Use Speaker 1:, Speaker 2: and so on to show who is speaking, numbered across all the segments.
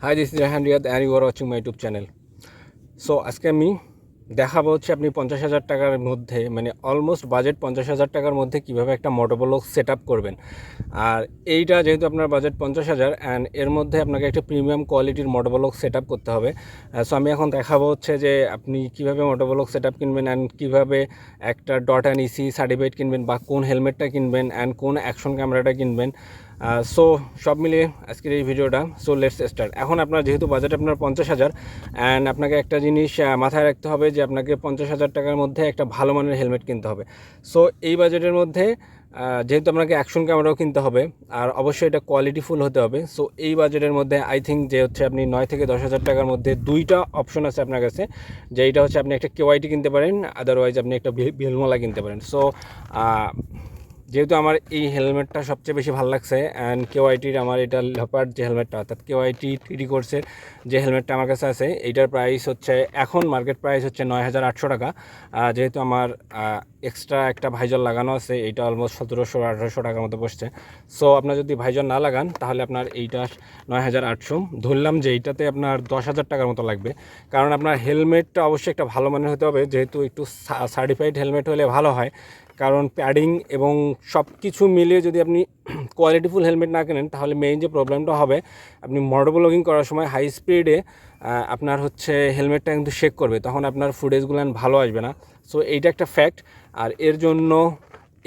Speaker 1: Hi, this is Rehan Riyad and you are watching my YouTube channel. So আজকে আমি দেখাবো হচ্ছে আপনি 50,000 টাকার মধ্যে মানে অলমোস্ট বাজেট 50,000 টাকার মধ্যে কীভাবে একটা মোটোব্লগ সেট আপ করবেন। আর এইটা যেহেতু আপনার বাজেট 50,000 অ্যান্ড এর মধ্যে আপনাকে একটা প্রিমিয়াম কোয়ালিটির মোটোব্লগ সেট আপ করতে হবে। সো আমি এখন দেখাবো হচ্ছে যে আপনি কীভাবে মোটোব্লগ সেট আপ কিনবেন অ্যান্ড কীভাবে একটা ডট অ্যান্ড ইসি সার্টিফাইড কিনবেন বা কোন হেলমেটটা কিনবেন অ্যান্ড কোন অ্যাকশন ক্যামেরাটা কিনবেন। সো সব মিলিয়ে আজকের এই ভিডিওটা। So let's start. এখন আপনার যেহেতু বাজেট আপনার 50,000 অ্যান্ড আপনাকে একটা জিনিস মাথায় রাখতে হবে যে আপনাকে 50,000 টাকার মধ্যে একটা ভালো মানের হেলমেট কিনতে হবে। সো এই বাজেটের মধ্যে যেহেতু আপনাকে অ্যাকশন ক্যামেরাও কিনতে হবে আর অবশ্যই এটা কোয়ালিটিফুল হতে হবে। সো এই বাজেটের মধ্যে আই থিঙ্ক যে হচ্ছে আপনি 9 থেকে 10,000 টাকার মধ্যে দুইটা অপশন আছে আপনার কাছে, যে এইটা হচ্ছে আপনি একটা কেওয়াইটি কিনতে পারেন, আদারওয়াইজ আপনি একটা ভিলমোলা কিনতে পারেন। সো যেহেতু আমার এই হেলমেটটা সবচেয়ে বেশি ভালো লাগছে অ্যান্ড কেওয়াইটির আমার এটা লেপার্ড যে হেলমেটটা অর্থাৎ কেওয়াইটি 3D কোর্সের যে হেলমেটটা আমার কাছে আছে এইটার প্রাইস হচ্ছে এখন মার্কেট প্রাইস হচ্ছে 9,800 টাকা। যেহেতু আমার এক্সট্রা একটা ভাইজার লাগানো আছে এইটা অলমোস্ট 1700-1800 টাকার মতো বসছে। সো আপনার যদি ভাইজার না লাগান তাহলে আপনার এইটা 9,800, ধরলাম যে এইটাতে আপনার 10,000 টাকার মতো লাগবে। কারণ আপনার হেলমেটটা অবশ্যই একটা ভালো মানের হতে হবে, যেহেতু একটু সার্টিফাইড হেলমেট হলে ভালো হয়। কারণ প্যাডিং এবং সব কিছু মিলিয়ে যদি আপনি কোয়ালিটিফুল হেলমেট না কেনেন তাহলে মেইন যে প্রবলেমটা হবে, আপনি মোটোব্লগিং করার সময় হাই স্পিডে আপনার হচ্ছে হেলমেটটা কিন্তু শেক করবে, তখন আপনার ফুটেজগুলো ভালো আসবে না। সো এইটা একটা ফ্যাক্ট। আর এর জন্য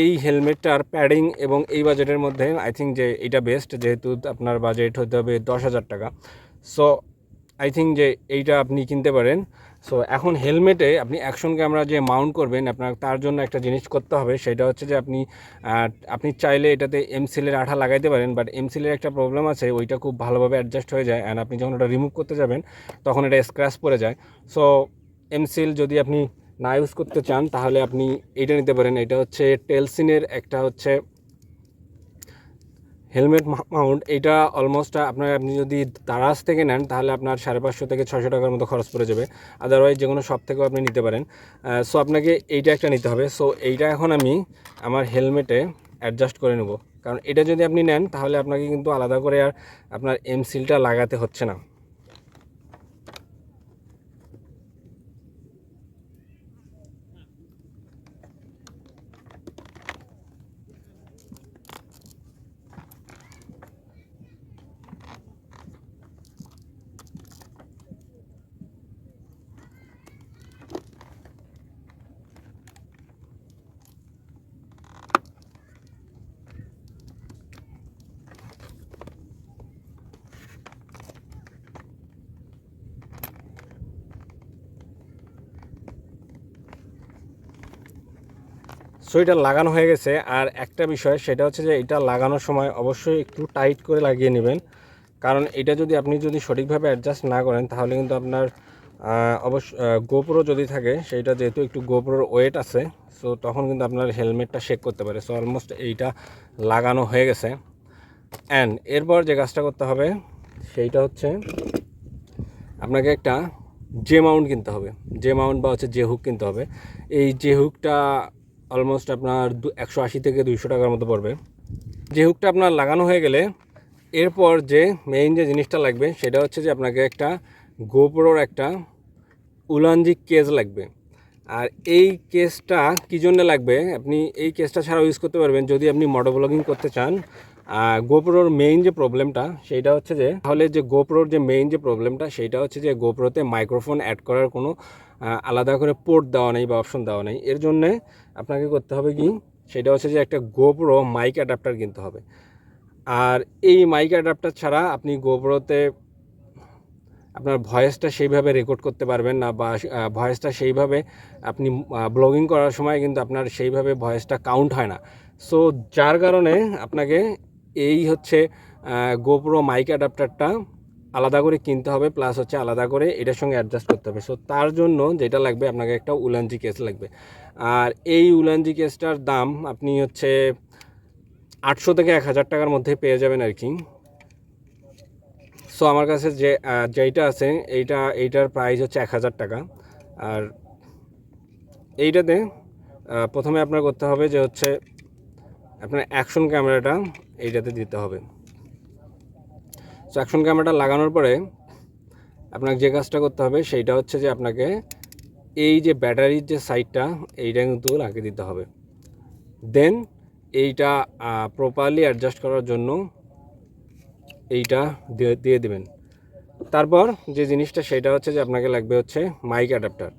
Speaker 1: এই হেলমেটটার প্যাডিং এবং এই বাজেটের মধ্যে আই থিঙ্ক যে এইটা বেস্ট, যেহেতু আপনার বাজেট হতে হবে 10,000 টাকা। সো আই থিঙ্ক যে এইটা আপনি কিনতে পারেন। সো এখন হেলমেটে আপনি অ্যাকশন ক্যামেরা যে মাউন্ট করবেন আপনার তার জন্য একটা জিনিস করতে হবে, সেটা হচ্ছে যে আপনি চাইলে এটাতে এমসিলের আঠা লাগাইতে পারেন, বাট এমসিলের একটা প্রবলেম আছে, ওইটা খুব ভালোভাবে অ্যাডজাস্ট হয়ে যায় অ্যান্ড আপনি যখন ওটা রিমুভ করতে যাবেন তখন এটা স্ক্র্যাচ পড়ে যায়। সো এমসিল যদি আপনি না ইউজ করতে চান তাহলে আপনি এইটা নিতে পারেন। এটা হচ্ছে টেলসিনের একটা হচ্ছে হেলমেট মাউন্ট। এইটা অলমোস্ট আপনি যদি দারাজ থেকে নেন তাহলে আপনার 550 থেকে 600 টাকার মতো খরচ পড়ে যাবে, আদারওয়াইজ যে কোনো শপ থেকেও আপনি নিতে পারেন। সো আপনাকে এইটা একটা নিতে হবে। সো এইটা এখন আমি আমার হেলমেটে অ্যাডজাস্ট করে নেব, কারণ এটা যদি আপনি নেন তাহলে আপনাকে কিন্তু আলাদা করে আর আপনার এমসিলটা লাগাতে হচ্ছে না। সো এটা লাগানো হয়ে গেছে। আর একটা বিষয় সেটা হচ্ছে যে এটা লাগানোর সময় অবশ্যই একটু টাইট করে লাগিয়ে নেবেন, কারণ এটা আপনি যদি সঠিকভাবে অ্যাডজাস্ট না করেন তাহলে কিন্তু আপনার অবশ্য গোপ্রো যদি থাকে সেইটা যেহেতু একটু গোপ্রোর ওয়েট আছে, সো তখন কিন্তু আপনার হেলমেটটা শেক করতে পারে। সো অলমোস্ট এইটা লাগানো হয়ে গেছে। অ্যান্ড এরপর যে কাজটা করতে হবে সেইটা হচ্ছে আপনাকে একটা জে মাউন্ট কিনতে হবে। জে মাউন্ট বা হচ্ছে জে হুক কিনতে হবে। এই জে হুকটা অলমোস্ট আপনার 180 থেকে 200 টাকার মতো পড়বে। যে হুকটা আপনার লাগানো হয়ে গেলে এরপর যে মেইন যে জিনিসটা লাগবে সেটা হচ্ছে যে আপনাকে একটা গোপ্রোর একটা উলানজি কেস লাগবে। আর এই কেসটা কী জন্য লাগবে, আপনি এই কেসটা ছাড়াও ইউজ করতে পারবেন যদি আপনি মোটোব্লগিং করতে চান। গোপ্রোর মেইন যে প্রবলেমটা সেইটা হচ্ছে যে তাহলে যে গোপ্রোর যে মেইন যে প্রবলেমটা সেইটা হচ্ছে যে গোপ্রোতে মাইক্রোফোন অ্যাড করার কোনো আলাদা করে পোর্ট দেওয়া নেই বা অপশন দেওয়া নেই। এর জন্যে আপনাকে করতে হবে কি, সেটা হচ্ছে যে একটা গোপ্রো মাইক অ্যাডাপ্টার কিনতে হবে। আর এই মাইক অ্যাডাপ্টার ছাড়া আপনি গোপ্রোতে আপনার ভয়েসটা সেইভাবে রেকর্ড করতে পারবেন না, বা ভয়েসটা সেইভাবে আপনি ব্লগিং করার সময় কিন্তু আপনার সেইভাবে ভয়েসটা কাউন্ট হয় না। সো যার কারণে আপনাকে এই হচ্ছে গোপ্রো মাইক অ্যাডাপ্টারটা আলাদা করে কিনতে হবে, প্লাস হচ্ছে আলাদা করে এটার সঙ্গে অ্যাডজাস্ট করতে হবে। সো তার জন্য যেটা লাগবে আপনাকে একটা উলানজি কেস লাগবে। আর এই উলানজি কেসটার দাম আপনি হচ্ছে 800 থেকে 1,000 টাকার মধ্যে পেয়ে যাবেন আর কি। সো আমার কাছে যেইটা আছে এইটার প্রাইস হচ্ছে 1,000 টাকা। আর এইটাতে প্রথমে আপনার করতে হবে যে হচ্ছে আপনার অ্যাকশন ক্যামেরাটা এইটাতে দিতে হবে। সো অ্যাকশন ক্যামেরাটা লাগানোর পরে আপনাকে যে কাজটা করতে হবে সেইটা হচ্ছে যে আপনাকে এই যে ব্যাটারির যে সাইডটা এইটা কিন্তু লাগিয়ে দিতে হবে। দেন এইটা প্রপারলি অ্যাডজাস্ট করার জন্য এইটা দিয়ে দেবেন। তারপর যে জিনিসটা সেটা হচ্ছে যে আপনাকে লাগবে হচ্ছে মাইক অ্যাডাপ্টার।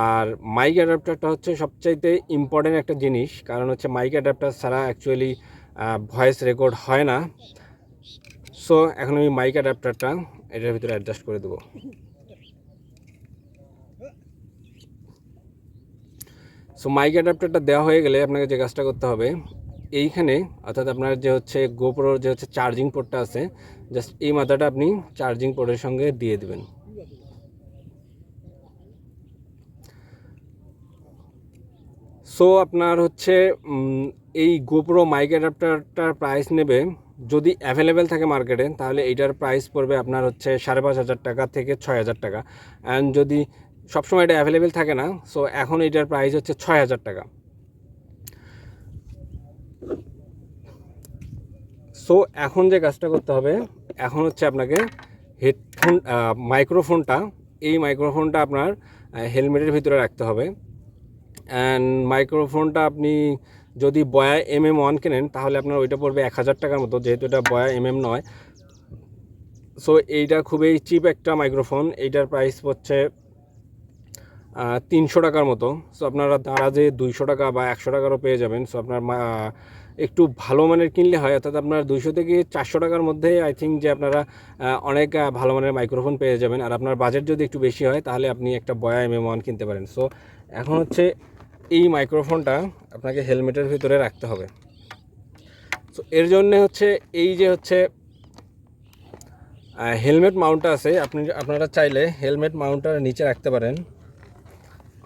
Speaker 1: আর মাইক অ্যাডাপ্টারটা হচ্ছে সবচাইতে ইম্পর্টেন্ট একটা জিনিস, কারণ হচ্ছে মাইক অ্যাডাপ্টার ছাড়া অ্যাকচুয়ালি ভয়েস রেকর্ড হয় না। সো এখন আমি মাইক অ্যাডাপ্টারটা এটার ভিতরে অ্যাডজাস্ট করে দেবো। সো মাইক অ্যাডাপ্টারটা দেওয়া হয়ে গেলে আপনাকে যে কাজটা করতে হবে, এইখানে অর্থাৎ আপনার যে হচ্ছে গোপ্রোর যে হচ্ছে চার্জিং পোর্টটা আছে, জাস্ট এই মাথাটা আপনি চার্জিং পোর্টের সঙ্গে দিয়ে দেবেন। সো আপনার হচ্ছে এই গোপ্রো মাইক অ্যাডাপ্টারটার প্রাইস নেবে, যদি অ্যাভেলেবেল থাকে মার্কেটে তাহলে এইটার প্রাইস পড়বে আপনার হচ্ছে 5,500 টাকা থেকে 6,000 টাকা। অ্যান্ড যদি সবসময় এটা অ্যাভেলেবেল থাকে না, সো এখন এইটার প্রাইস হচ্ছে 6,000 টাকা। সো এখন যে কাজটা করতে হবে, এখন হচ্ছে আপনাকে হেডফোন মাইক্রোফোনটা, এই মাইক্রোফোনটা আপনার হেলমেটের ভিতরে রাখতে হবে। অ্যান্ড মাইক্রোফোনটা আপনি যদি বয়া MM1 কেনেন তাহলে আপনার ওইটা পড়বে 1,000 টাকার মতো, যেহেতু এটা বয়া নয়। সো এইটা খুবই চিপ একটা মাইক্রোফোন, এইটার প্রাইস হচ্ছে 300 টাকার মতো। সো আপনারা দারাজে 200 টাকা বা 100 টাকারও পেয়ে যাবেন। সো আপনার একটু ভালো মানের কিনলে হয়, অর্থাৎ আপনার 200 থেকে 400 টাকার মধ্যে আই থিঙ্ক যে আপনারা অনেক ভালো মানের মাইক্রোফোন পেয়ে যাবেন। আর আপনার বাজেট যদি একটু বেশি হয় তাহলে আপনি একটা বয়া MM1 কিনতে পারেন। সো এখন হচ্ছে এই মাইক্রোফোনটা আপনাকে হেলমেটের ভিতরে রাখতে হবে। সো এর জন্যে হচ্ছে এই যে হচ্ছে হেলমেট মাউন্টটা আছে, আপনারা চাইলে হেলমেট মাউন্টটা নিচে রাখতে পারেন,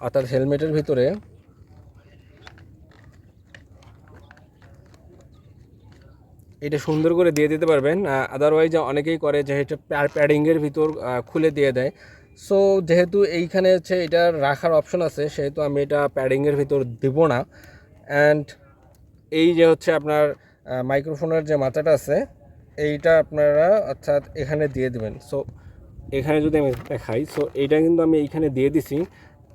Speaker 1: অর্থাৎ হেলমেটের ভিতরে এটা সুন্দর করে দিয়ে দিতে পারবেন। আদারওয়াইজ অনেকেই করে যে এটা প্যাডিংয়ের ভিতর খুলে দিয়ে দেয়। সো যেহেতু এইখানে হচ্ছে এটা রাখার অপশন আছে, সেহেতু আমি এটা প্যাডিংয়ের ভিতর দেবো না। অ্যান্ড এই যে হচ্ছে আপনার মাইক্রোফোনের যে মাথাটা আছে এইটা আপনারা অর্থাৎ এখানে দিয়ে দেবেন। সো এখানে যদি আমি দেখাই, সো এইটা কিন্তু আমি এইখানে দিয়ে দিছি।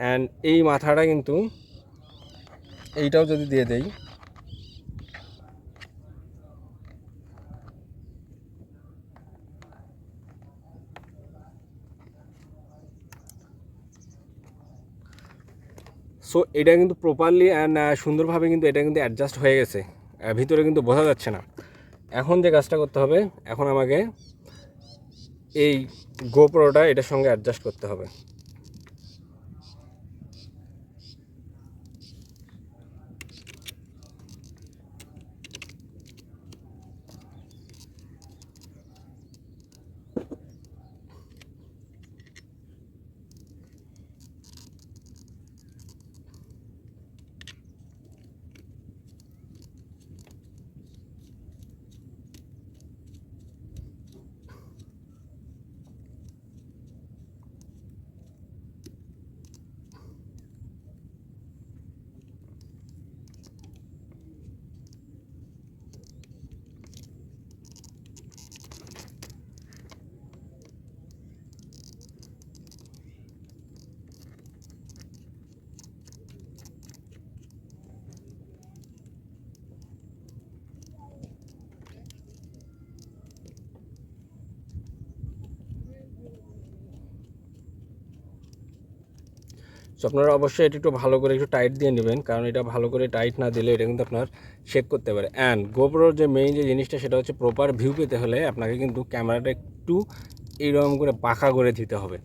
Speaker 1: অ্যান্ড এই মাথাটা কিন্তু এইটাও যদি দিয়ে দেই, সো এটা কিন্তু প্রপারলি অ্যান্ড সুন্দরভাবে কিন্তু এটা কিন্তু অ্যাডজাস্ট হয়ে গেছে, ভিতরে কিন্তু বোঝা যাচ্ছে না। এখন যে কাজটা করতে হবে, এখন আমাকে এই গোপ্রোটা এটার সঙ্গে অ্যাডজাস্ট করতে হবে। সো আপনারা অবশ্যই এটা একটু ভালো করে একটু টাইট দিয়ে নেবেন, কারণ এটা ভালো করে টাইট না দিলে এটা কিন্তু আপনার শেক করতে পারে। অ্যান্ড গোপ্রোর যে মেইন যে জিনিসটা সেটা হচ্ছে প্রপার ভিউ পেতে হলে আপনাকে কিন্তু ক্যামেরাটা একটু এইরকম করে বাঁকা করে দিতে হবে,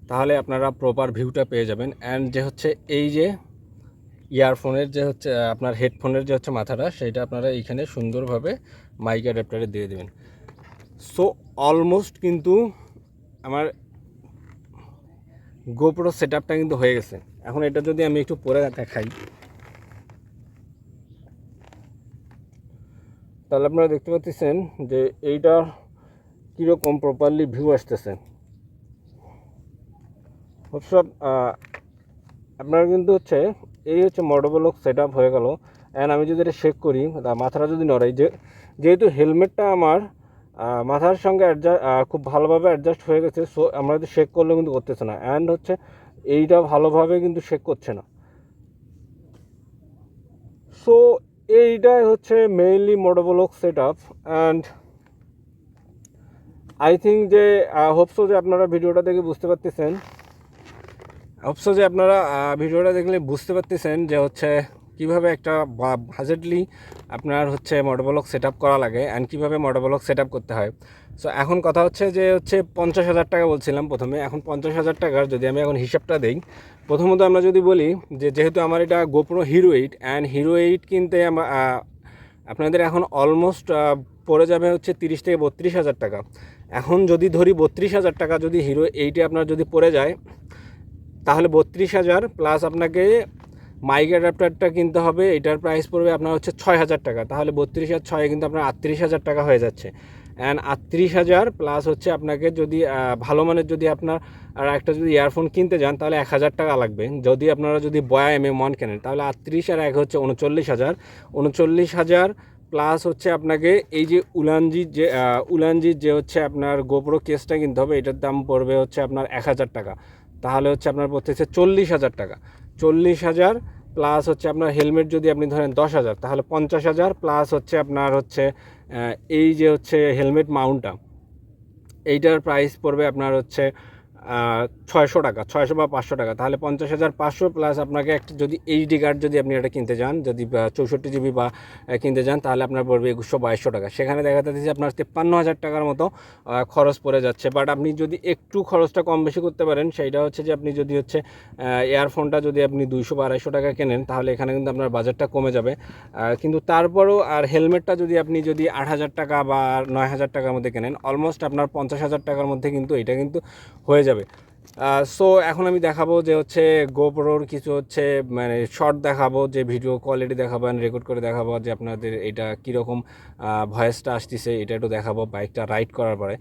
Speaker 1: তাহলে আপনারা প্রপার ভিউটা পেয়ে যাবেন। অ্যান্ড যে হচ্ছে এই যে ইয়ারফোনের যে হচ্ছে আপনার হেডফোনের যে হচ্ছে মাথাটা, সেইটা আপনারা এইখানে সুন্দরভাবে মাইক অ্যাডাপ্টারে দিয়ে দেবেন। সো অলমোস্ট কিন্তু আমার গোপ্রো সেটআপটা কিন্তু হয়ে গেছে। এখন এটা যদি আমি একটু পরে দেখাই, তাহলে আপনারা দেখতে পাচ্ছেন যে এইটা কীরকম প্রপারলি ভিউ আসতেছে। সব আপনারা কিন্তু হচ্ছে এই হচ্ছে মোটোভ্লগ সেটআপ হয়ে গেল। অ্যান্ড আমি যদি এটা শেক করি, মাথাটা যদি নড়াই, যেহেতু হেলমেটটা আমার মাথার সঙ্গে খুব ভালোভাবে অ্যাডজাস্ট হয়ে গেছে। সো আমরা যদি শেক করলেও কিন্তু করতেছে না, অ্যান্ড হচ্ছে এইটা ভালোভাবে কিন্তু শেক করছে না। সো এইটাই হচ্ছে mainly motovlog set up. And I think যে হোপসো যে আপনারা ভিডিওটা দেখে বুঝতে পারতেছেন, হোপসো যে আপনারা ভিডিওটা দেখলে বুঝতে পারতেছেন যে হচ্ছে কীভাবে একটা বাজেটলি আপনার হচ্ছে মোটোভ্লগ সেট আপ করা লাগে অ্যান্ড কীভাবে মোটোভ্লগ সেট আপ করতে হয়। সো এখন কথা হচ্ছে যে হচ্ছে 50,000 টাকা বলছিলাম প্রথমে। এখন 50,000 টাকার যদি আমি এখন হিসাবটা দিই, প্রথমত আমরা যদি বলি যে যেহেতু আমার এটা গোপ্রো হিরো 8 অ্যান্ড হিরো 8 কিনতে আপনাদের এখন অলমোস্ট পড়ে যাবে হচ্ছে 30 থেকে 32,000 টাকা। এখন যদি ধরি 32,000 টাকা যদি হিরো 8-এ আপনার যদি পড়ে যায়, তাহলে 32,000 প্লাস আপনাকে মাইক অ্যাডাপ্টারটা কিনতে হবে, এটার প্রাইস পড়বে আপনার হচ্ছে 6,000 টাকা। তাহলে 32 আর 6 কিন্তু আপনার 38,000 টাকা হয়ে যাচ্ছে। অ্যান্ড 38,000 প্লাস হচ্ছে আপনাকে যদি ভালো মানের যদি আপনার আর একটা যদি ইয়ারফোন কিনতে যান তাহলে 1,000 টাকা লাগবে। যদি আপনারা যদি বয়া MM1 কেনেন তাহলে 38 আর 1 হচ্ছে 39,000। 39,000 প্লাস হচ্ছে আপনাকে এই যে উলানজির যে হচ্ছে আপনার গোপ্রো কেসটা কিনতে হবে, এটার দাম পড়বে হচ্ছে আপনার 1,000 টাকা। তাহলে হচ্ছে আপনার পড়তেছে 40,000 টাকা। 40,000 প্লাস হচ্ছে আপনার হেলমেট যদি আপনি ধরেন 10,000, তাহলে 50,000 প্লাস হচ্ছে আপনার হচ্ছে এই যে হচ্ছে হেলমেট মাউন্টটা, এইটার প্রাইস পড়বে আপনার হচ্ছে 600 টাকা, 600 বা 500 টাকা। তাহলে 50,500 প্লাস আপনাকে একটা যদি এইচডি কার্ড যদি আপনি এটা কিনতে যান, যদি 64 জিবি বা কিনতে যান, তাহলে আপনার পড়বে 2100-2200 টাকা। সেখানে দেখা যাচ্ছে আপনার 53,000 টাকার মতো খরচ পড়ে যাচ্ছে। বাট আপনি যদি একটু খরচটা কম বেশি করতে পারেন, সেইটা হচ্ছে যে আপনি যদি হচ্ছে ইয়ারফোনটা যদি আপনি 200 বা 250 টাকা কেনেন, তাহলে এখানে কিন্তু আপনার বাজেটটা কমে যাবে। কিন্তু তারপরও আর হেলমেটটা যদি আপনি যদি 8,000 টাকা বা 9,000 টাকার মধ্যে কেনেন, অলমোস্ট আপনার 50,000 টাকার মধ্যে কিন্তু এটা কিন্তু হয়ে যাবে। সো এখন আমি দেখাবো যে হচ্ছে গোপ্রোর কিছু হচ্ছে মানে শর্ট দেখাবো, যে ভিডিও কোয়ালিটি দেখাবো অ্যান্ড রেকর্ড করে দেখাবো যে আপনাদের এটা কীরকম ভয়েসটা আসতেছে, এটা একটু দেখাবো বাইকটা রাইড করার পরে।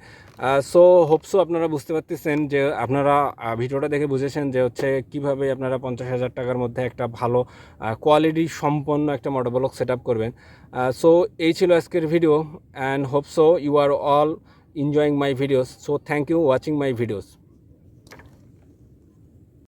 Speaker 1: সো হোপসো আপনারা বুঝতে পারতেছেন যে আপনারা ভিডিওটা দেখে বুঝেছেন যে হচ্ছে কীভাবে আপনারা 50,000 টাকার মধ্যে একটা ভালো কোয়ালিটি সম্পন্ন একটা মোটোভ্লগ সেট আপ করবেন। সো এই ছিল আজকের video and hope so you are all enjoying my videos. So thank you watching my videos.